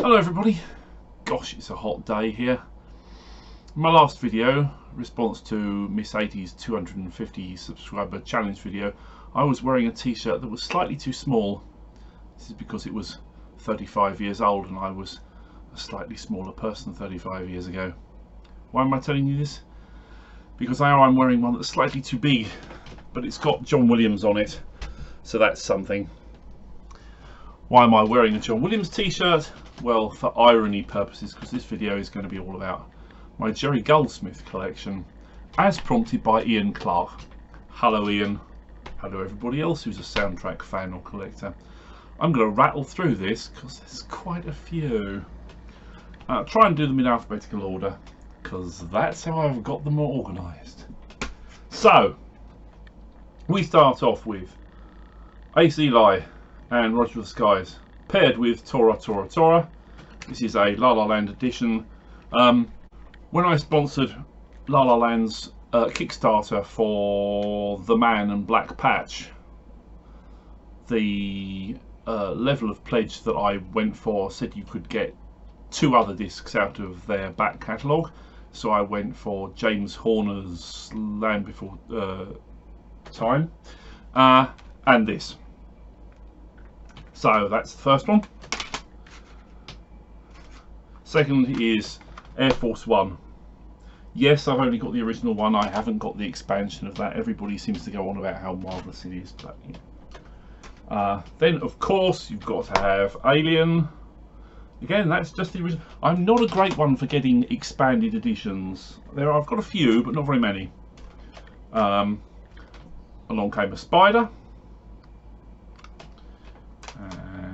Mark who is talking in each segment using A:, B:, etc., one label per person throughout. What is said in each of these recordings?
A: Hello everybody. Gosh, it's a hot day here. My last video, response to Miss 80's 250 subscriber challenge video, I was wearing a t-shirt that was slightly too small. This is because it was 35 years old and I was a slightly smaller person 35 years ago. Why am I telling you this? Because now I'm wearing one that's slightly too big, but it's got John Williams on it, so that's something. Why am I wearing a John Williams t-shirt? Well, for irony purposes, because this video is going to be all about my Jerry Goldsmith collection, as prompted by Ian Clark. Hello Ian. Hello everybody else who's a soundtrack fan or collector. I'm going to rattle through this because there's quite a few. Try and do them in alphabetical order, because that's how I've got them organised. So, we start off with Ace Eli and Roger of the Skies, paired with Tora Tora Tora. This is a La La Land edition. When I sponsored La La Land's Kickstarter for The Man and Black Patch, the level of pledge that I went for said you could get 2 other discs out of their back catalogue. So I went for James Horner's Land Before Time and this. So that's the first one. Second is Air Force One. Yes, I've only got the original one. I haven't got the expansion of that. Everybody seems to go on about how marvellous it is. But, yeah. Then, of course, you've got to have Alien. Again, that's just the original. I'm not a great one for getting expanded editions. I've got a few, but not very many. Along Came a Spider.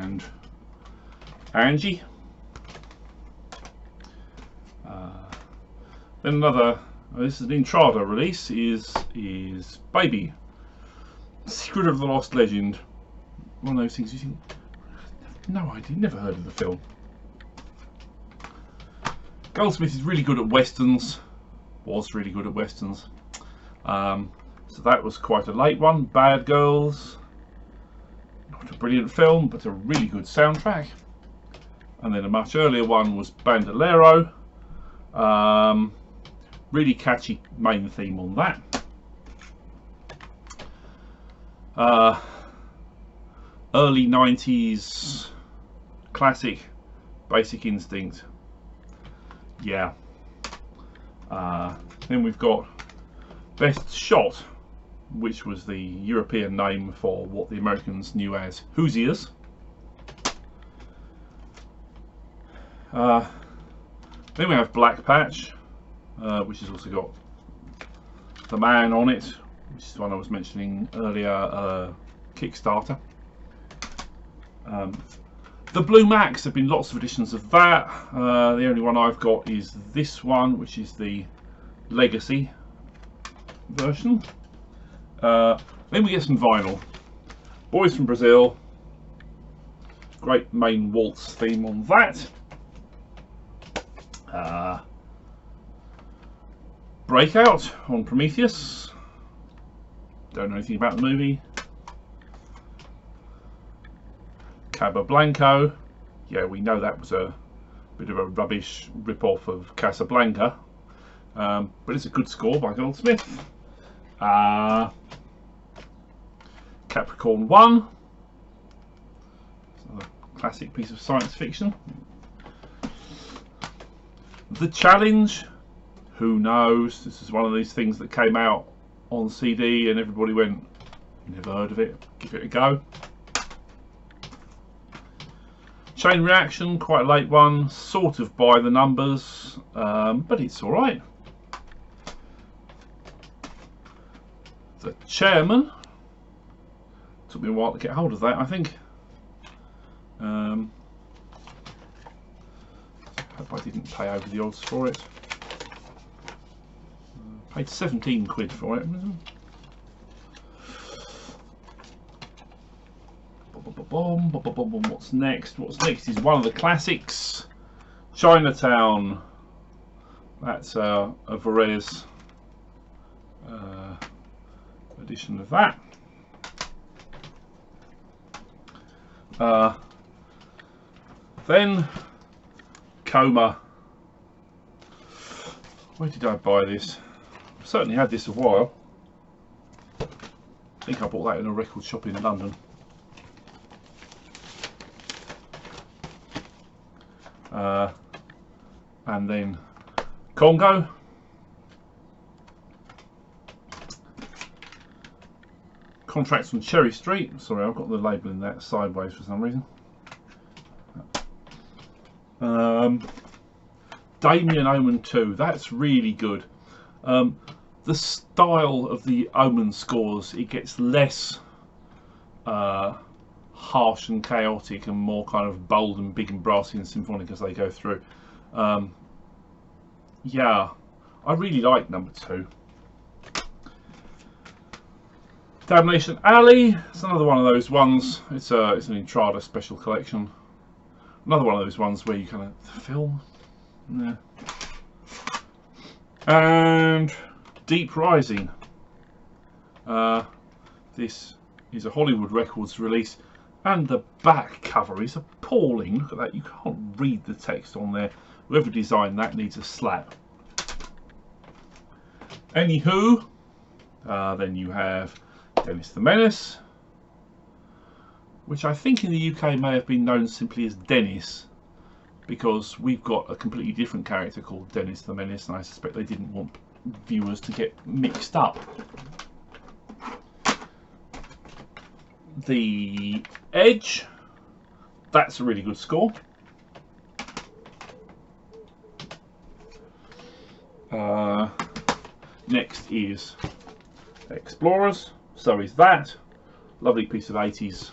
A: And Angie. Then another, this is an Intrada release, is Baby, Secret of the Lost Legend. One of those things you think, no idea, never heard of the film. Goldsmith is really good at westerns, was really good at westerns. So that was quite a late one. Bad Girls, not a brilliant film, but a really good soundtrack. And then a much earlier one was Bandolero. Really catchy main theme on that. Early 90s classic, Basic Instinct. Yeah. Then we've got Best Shot, which was the European name for what the Americans knew as Hoosiers. Then we have Black Patch, which has also got The Man on it, which is the one I was mentioning earlier, Kickstarter. The Blue Max, there have been lots of editions of that. The only one I've got is this one, which is the Legacy version. Then we get some vinyl. Boys from Brazil, great main waltz theme on that. Breakout on Prometheus. Don't know anything about the movie. Cabo Blanco. Yeah, we know that was a bit of a rubbish rip-off of Casablanca, but it's a good score by Goldsmith. Capricorn 1. It's a classic piece of science fiction. The Challenge, who knows? This is one of these things that came out on CD and everybody went, never heard of it, give it a go. Chain Reaction, quite a late one, sort of by the numbers, but it's alright. The Chairman, took me a while to get hold of that, I think. Hope I didn't pay over the odds for it. Paid 17 quid for it. What's next? What's next is one of the classics, Chinatown. That's a Varese edition of that. Then Coma. Where did I buy this? I've certainly had this a while. I think I bought that in a record shop in London. And then Congo. Contracts on Cherry Street. Sorry, I've got the label in that sideways for some reason. Damien Omen 2. That's really good. The style of the Omen scores, it gets less harsh and chaotic and more kind of bold and big and brassy and symphonic as they go through. Yeah, I really like number 2. Damnation Alley. It's another one of those ones. It's an Entrada special collection. Another one of those ones where you kind of film. Yeah. And Deep Rising. This is a Hollywood Records release, and the back cover is appalling. Look at that, you can't read the text on there. Whoever designed that needs a slap. Anywho, then you have Dennis the Menace, which I think in the UK may have been known simply as Dennis, because we've got a completely different character called Dennis the Menace, and I suspect they didn't want viewers to get mixed up. The Edge, that's a really good score. Next is Explorers, so is that. Lovely piece of 80s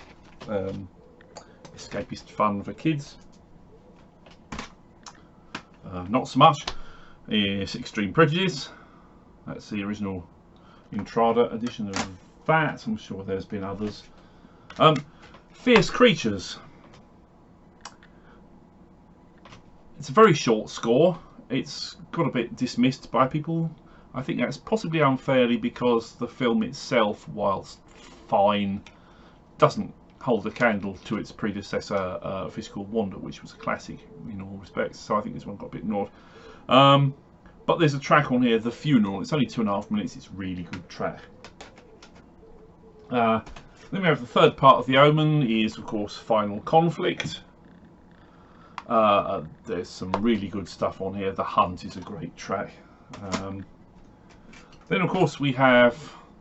A: escapist fun for kids. Not so much is Extreme Prejudice. That's the original Entrada edition of that. I'm sure there's been others. Fierce Creatures. It's a very short score. It's got a bit dismissed by people. I think that's possibly unfairly because the film itself, whilst fine, doesn't hold a candle to its predecessor, Fish Called Wanda, which was a classic in all respects. So I think this one got a bit ignored. But there's a track on here, The Funeral. It's only 2.5 minutes. It's a really good track. Then we have the third part of the Omen is, of course, Final Conflict. There's some really good stuff on here. The Hunt is a great track. Then, of course, we have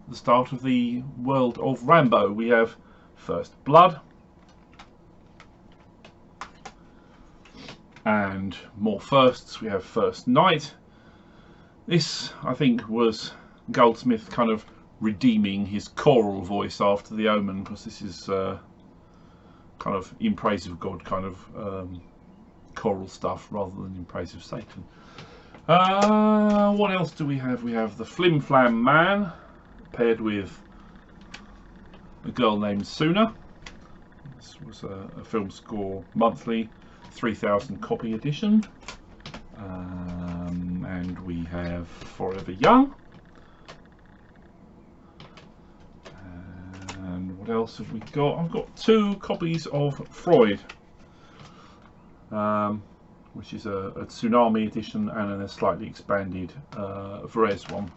A: the start of the world of Rambo. We have First Blood. And more firsts. We have First Night. This, I think, was Goldsmith kind of redeeming his choral voice after the Omen, because this is kind of in praise of God kind of choral stuff rather than in praise of Satan. What else do we have? We have the Flim Flam Man paired with a girl named Suna. This was a film score monthly 3,000 copy edition. And we have Forever Young. And what else have we got? I've got 2 copies of Freud, which is a Tsunami edition and a slightly expanded Varese one.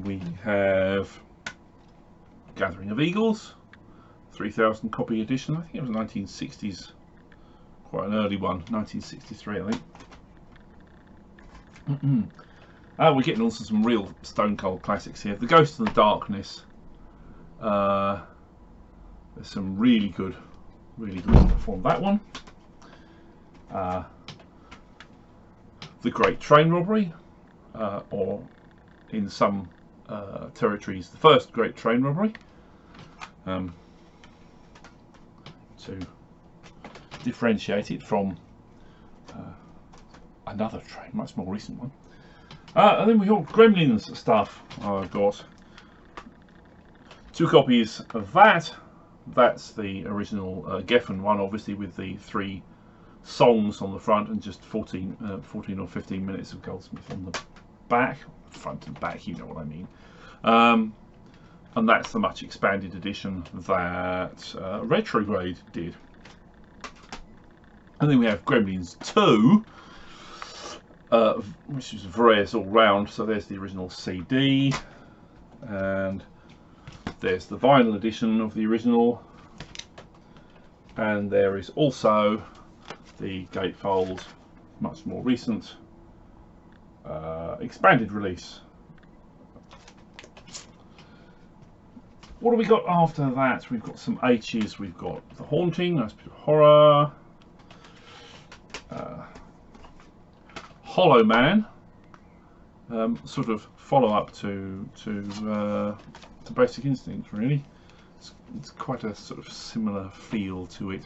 A: We have Gathering of Eagles, 3,000 copy edition. I think it was 1960s, quite an early one, 1963 I think. We're getting on to some real stone cold classics here. The Ghost in the Darkness. There's some really good stuff on that one. The Great Train Robbery, or in some territories, the First Great Train Robbery. To differentiate it from another train, much more recent one. And then we got Gremlins stuff. I've got 2 copies of that. That's the original Geffen one, obviously, with the 3 songs on the front and just 14 or 15 minutes of Goldsmith on the back. Front and back, you know what I mean. And that's the much expanded edition that Retrograde did. And then we have Gremlins 2, which is various all round. So there's the original CD, and there's the vinyl edition of the original, and there is also the gatefold, much more recent, expanded release. What have we got after that? We've got some H's. We've got The Haunting, nice bit of horror. Hollow Man, sort of follow up to Basic Instinct, really. It's quite a sort of similar feel to it.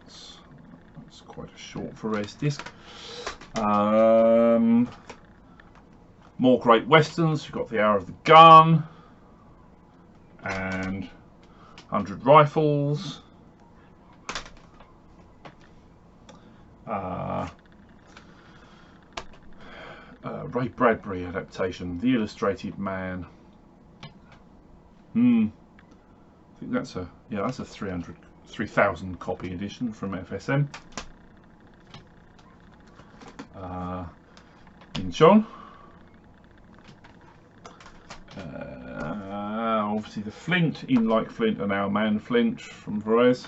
A: It's quite a short Varese disc. More great westerns. We've got The Hour of the Gun and 100 Rifles. Ray Bradbury adaptation, The Illustrated Man. I think that's a that's a 3,000 copy edition from FSM. In John. Obviously the Flint, In Like Flint and Our Man Flint from Varese.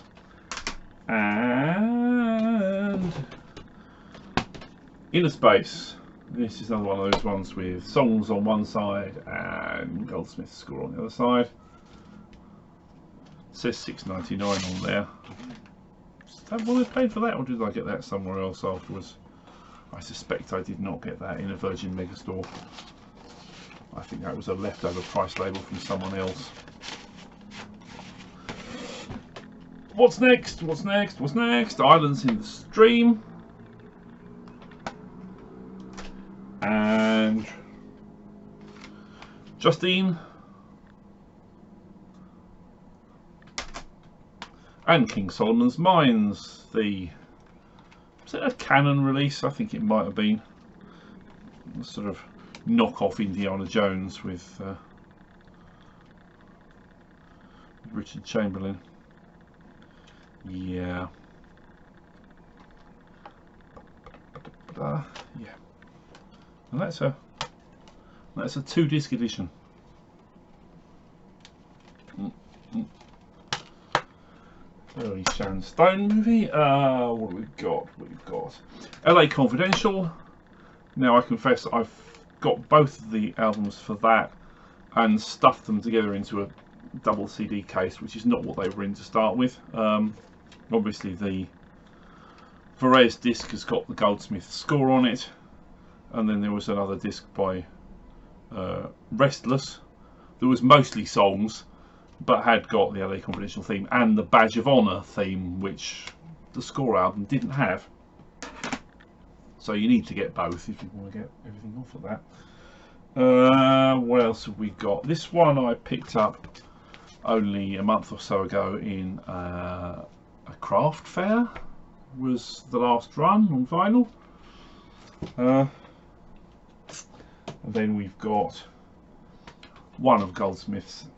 A: And Inner Space. This is another one of those ones with songs on one side and Goldsmith's score on the other side. It says $6.99 on there. Is that what I paid for that, or did I get that somewhere else afterwards? I suspect I did not get that in a Virgin Megastore. I think that was a leftover price label from someone else. What's next? What's next? What's next? Islands in the Stream. And Justine. And King Solomon's Mines. Was it a Canon release? I think it might have been. A sort of knock-off Indiana Jones with Richard Chamberlain. Yeah. Yeah. And that's a 2-disc edition. Early Sharon Stone movie. What have we got? We've got LA Confidential. Now I confess I've got both of the albums for that and stuffed them together into a double CD case, which is not what they were in to start with. Obviously the Varese disc has got the Goldsmith score on it, and then there was another disc by Restless that was mostly songs but had got the LA Confidential theme and the Badge of Honor theme, which the score album didn't have. So you need to get both if you want to get everything off of that. What else have we got? This one I picked up only a month or so ago in a craft fair. Was the last run on vinyl. And then we've got one of Goldsmith's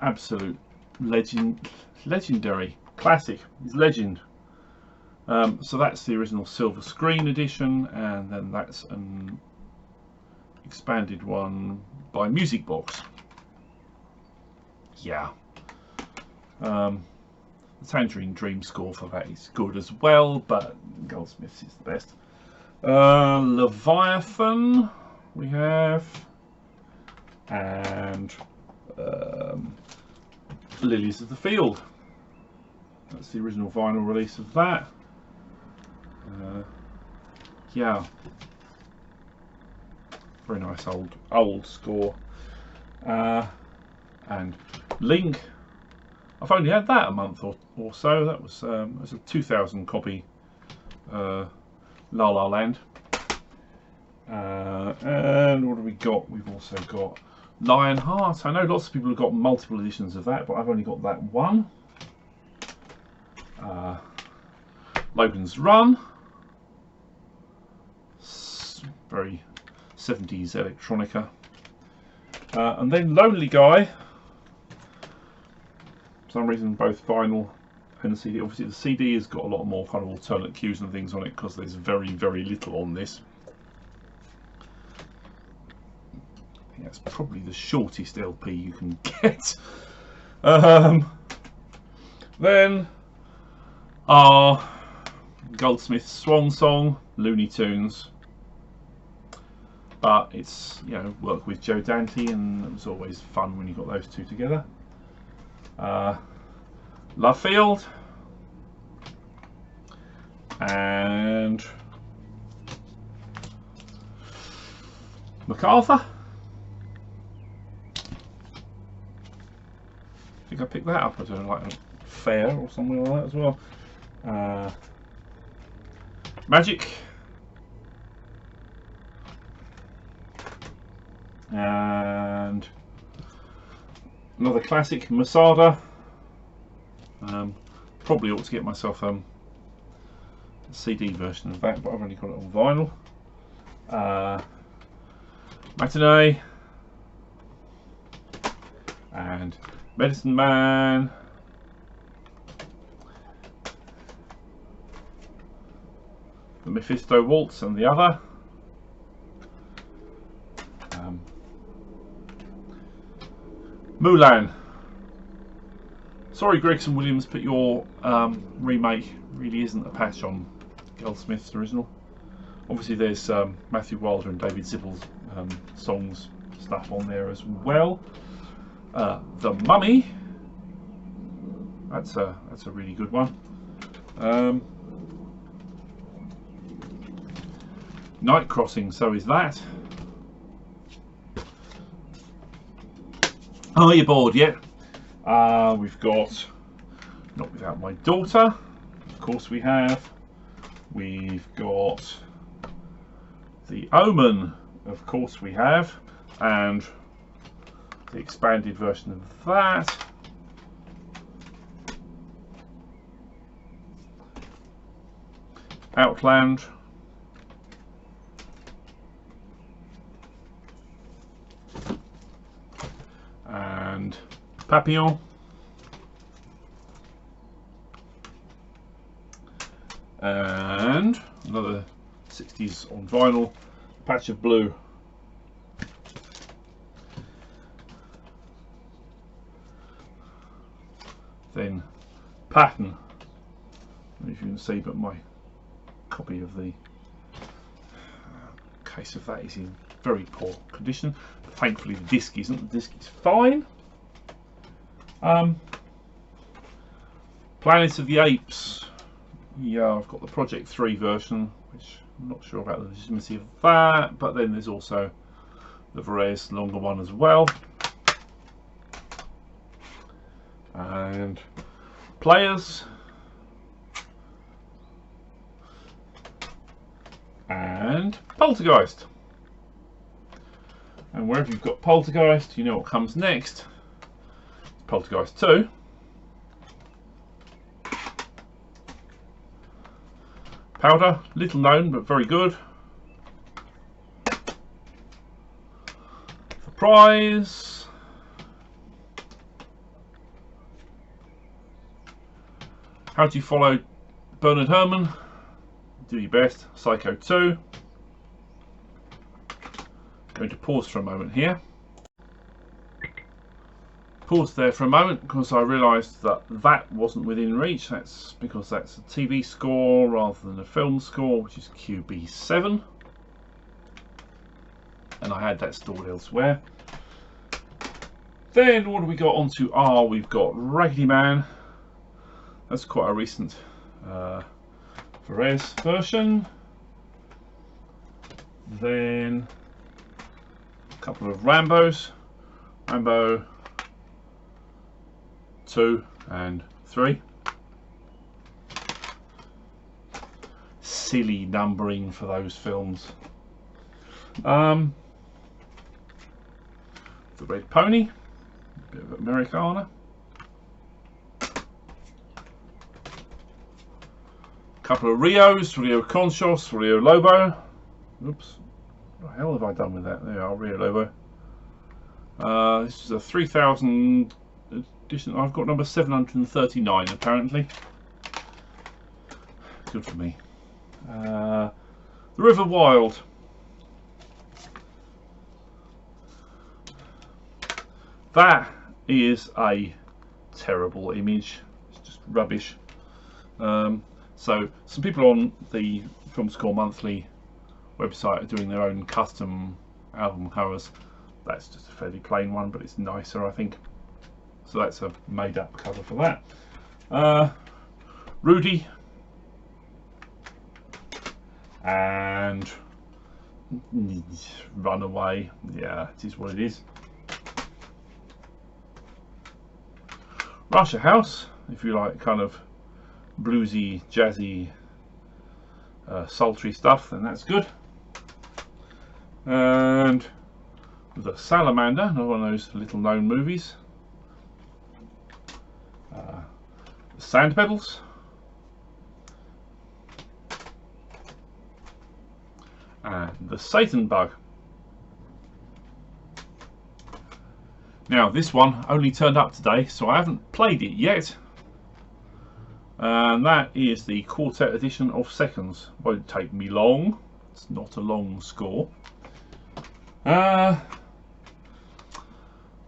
A: absolute legendary classic. His legend. So that's the original silver screen edition, and then that's an expanded one by Music Box. Yeah. The Tangerine Dream score for that is good as well, but Goldsmith's is the best. Leviathan we have, and Lilies of the Field. That's the original vinyl release of that. Yeah, very nice old score. And Link, I've only had that a month or so. That was a 2,000 copy La La Land. And what have we got? We've also got Lionheart. I know lots of people have got multiple editions of that, but I've only got that one. Logan's Run. Very 70s electronica. And then Lonely Guy. for some reason, both vinyl and the CD. Obviously the CD has got a lot more kind of alternate cues and things on it because there's very, very little on this. I think that's probably the shortest LP you can get. Then our Goldsmith's Swan Song, Looney Tunes. But it's, you know, work with Joe Dante, and it was always fun when you got those two together. Love Field and MacArthur. I think I picked that up. I don't know, like a fair or something like that as well. Magic. And another classic, Masada. Probably ought to get myself a CD version of that, but I've only got it on vinyl. Matinee and Medicine Man. The Mephisto Waltz and the other. Mulan. Sorry, Gregson Williams, but your remake really isn't a patch on Goldsmith's original. Obviously, there's Matthew Wilder and David Zippel's songs stuff on there as well. The Mummy. That's a really good one. Night Crossing. So is that. Are you bored yet? We've got Not Without My Daughter, of course we have. We've got The Omen, of course we have, and the expanded version of that. Outland. And Papillon. And another 60s on vinyl, Patch of Blue. Then Pattern. I don't know if you can see, but my copy of the case of that is in very poor condition. But thankfully the disc isn't. The disc is fine. Planet of the Apes. Yeah, I've got the Project 3 version, which I'm not sure about the legitimacy of that, but then there's also the Varese longer one as well. And Players. And Poltergeist. And wherever you've got Poltergeist, you know what comes next. It's Poltergeist 2. Powder, little known but very good. Surprise. How Do You Follow Bernard Herrmann? Do Your Best. Psycho 2. Going to pause for a moment here. Pause there for a moment because I realised that that wasn't within reach. That's because that's a TV score rather than a film score, which is QB7, and I had that stored elsewhere. Then what have we got onto R? We've got Raggedy Man. That's quite a recent Varese version. Then a couple of Rambos. Rambo 2 and 3. Silly numbering for those films. The Red Pony, a bit of Americana. Couple of Rios, Rio Conchos, Rio Lobo. Oops, what the hell have I done with that? There you are, Rio Lobo. This is a 3000 edition. I've got number 739 apparently. Good for me. The River Wild. That is a terrible image. It's just rubbish. So some people on the Film Score Monthly website are doing their own custom album covers. That's just a fairly plain one, but it's nicer, I think. So that's a made-up cover for that. Rudy and Runaway. Yeah, it is what it is. Russia House, if you like kind of bluesy, jazzy, sultry stuff, then that's good. And The Salamander, another one of those little known movies. Sand Pedals. And The Satan Bug. Now this one only turned up today, so I haven't played it yet. And that is the Quartet edition of Seconds. Won't take me long. It's not a long score.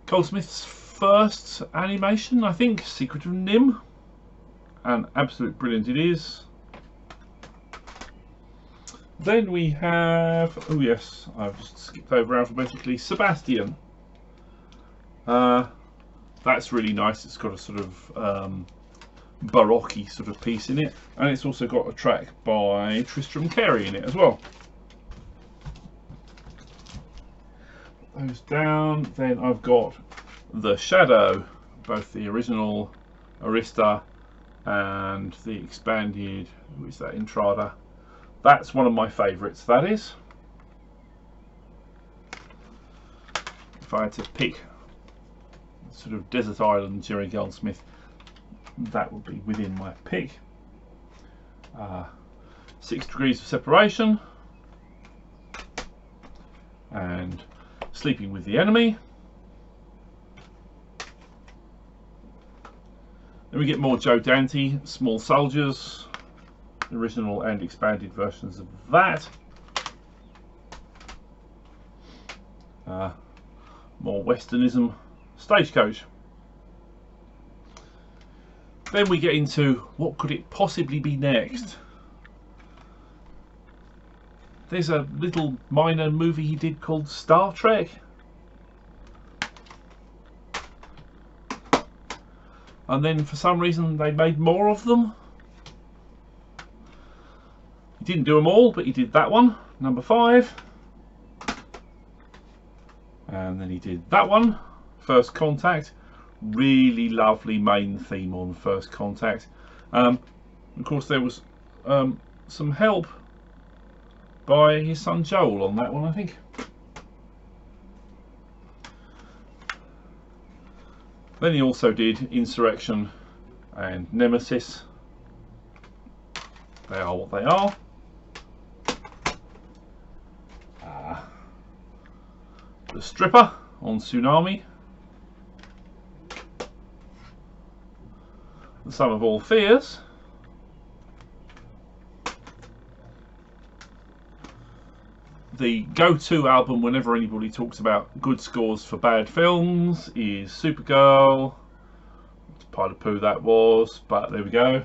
A: Goldsmith's first animation, I think, Secret of Nim. And absolute brilliant it is. Then we have, oh yes, I've just skipped over alphabetically, Sebastian. That's really nice. It's got a sort of baroque sort of piece in it, and it's also got a track by Tristram Carey in it as well. Put those down. Then I've got The Shadow, both the original Arista and the expanded, who is that, Entrada. That's one of my favourites, that is. If I had to pick sort of Desert Island Jerry Goldsmith, that would be within my pick. 6 Degrees of Separation and Sleeping with the Enemy. Then we get more Joe Dante, Small Soldiers, original and expanded versions of that. More Westernism, Stagecoach. Then we get into what could it possibly be next. There's a little minor movie he did called Star Trek. And then for some reason they made more of them. He didn't do them all, but he did that one, number 5. And then he did that one, First Contact. Really lovely main theme on First Contact. Of course there was some help by his son Joel on that one, I think. Then he also did Insurrection and Nemesis. They are what they are. The Stripper on Tsunami. The Sum of All Fears. The go-to album whenever anybody talks about good scores for bad films is Supergirl. It's a pile of poo that was, but there we go.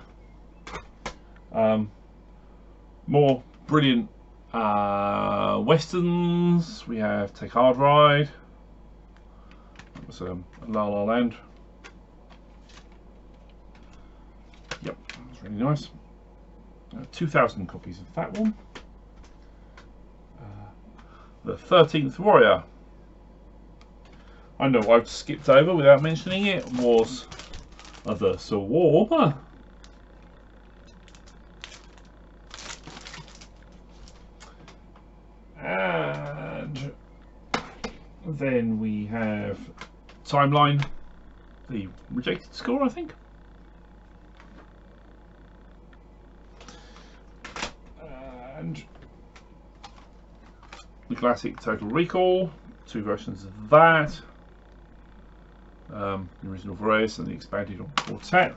A: More brilliant westerns. We have Take a Hard Ride. That was La La Land. Yep, that's really nice. 2,000 copies of that one. The 13th Warrior. I know I've skipped over without mentioning it, was The Swarm. And then we have Timeline, the rejected score, I think. And the classic Total Recall, 2 versions of that. the original Varese and the expanded on quartet.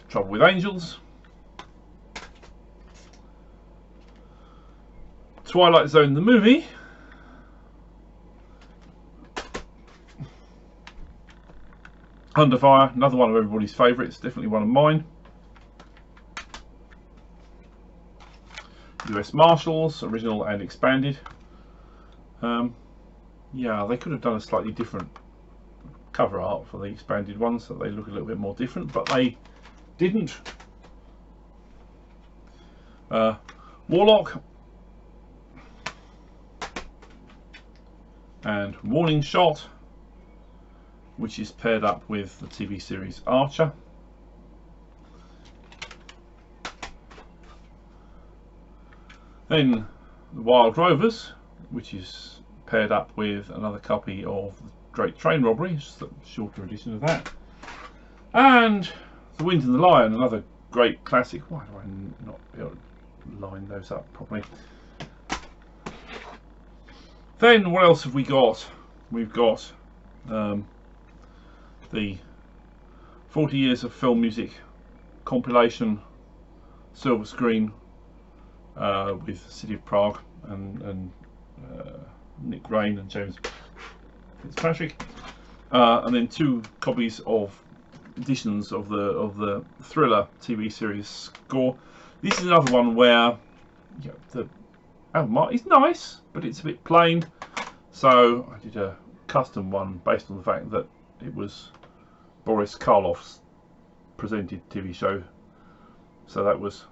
A: Trouble with Angels. Twilight Zone the movie. Under Fire, another one of everybody's favourites, definitely one of mine. US Marshals, original and expanded. Yeah, they could have done a slightly different cover art for the expanded ones, so they look a little bit more different, but they didn't. Warlock and Warning Shot, which is paired up with the TV series Archer. Then the Wild Rovers, which is paired up with another copy of the Great Train Robbery, just a shorter edition of that. And The Wind and the Lion, another great classic. Why do I not be able to line those up properly? Then what else have we got? We've got the 40 Years of Film Music compilation, silver screen, with City of Prague and Nick Rain and James Fitzpatrick, and then 2 copies of editions of the Thriller TV series score. This is another one where, you know, the album art is nice, but it's a bit plain, so I did a custom one based on the fact that it was Boris Karloff's presented TV show, so that was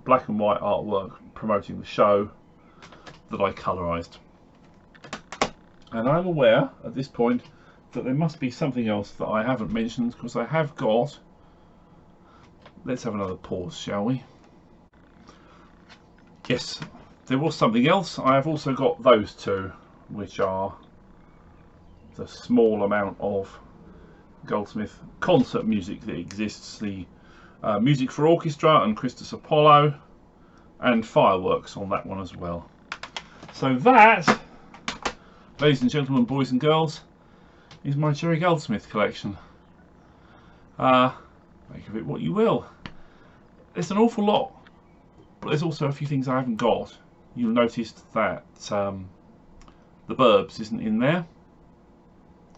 A: black and white artwork promoting the show that I colorized. And I'm aware at this point that there must be something else that I haven't mentioned, because I have got, let's have another pause, shall we? Yes, there was something else. I have also got those 2, which are the small amount of Goldsmith concert music that exists, the music for orchestra and Christus Apollo, and fireworks on that one as well. So that, ladies and gentlemen, boys and girls, is my Jerry Goldsmith collection. Make of it what you will. There's an awful lot, but there's also a few things I haven't got. You'll notice that the Burbs isn't in there.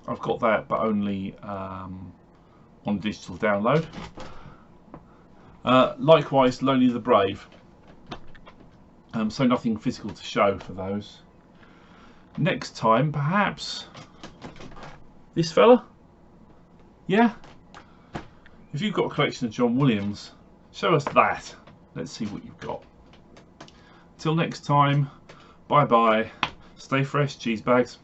A: I've got that, but only on digital download. Likewise, Lonely the Brave. So nothing physical to show for those. Next time, perhaps this fella? Yeah? If you've got a collection of John Williams, show us that. Let's see what you've got. Till next time, bye bye. Stay fresh, cheese bags.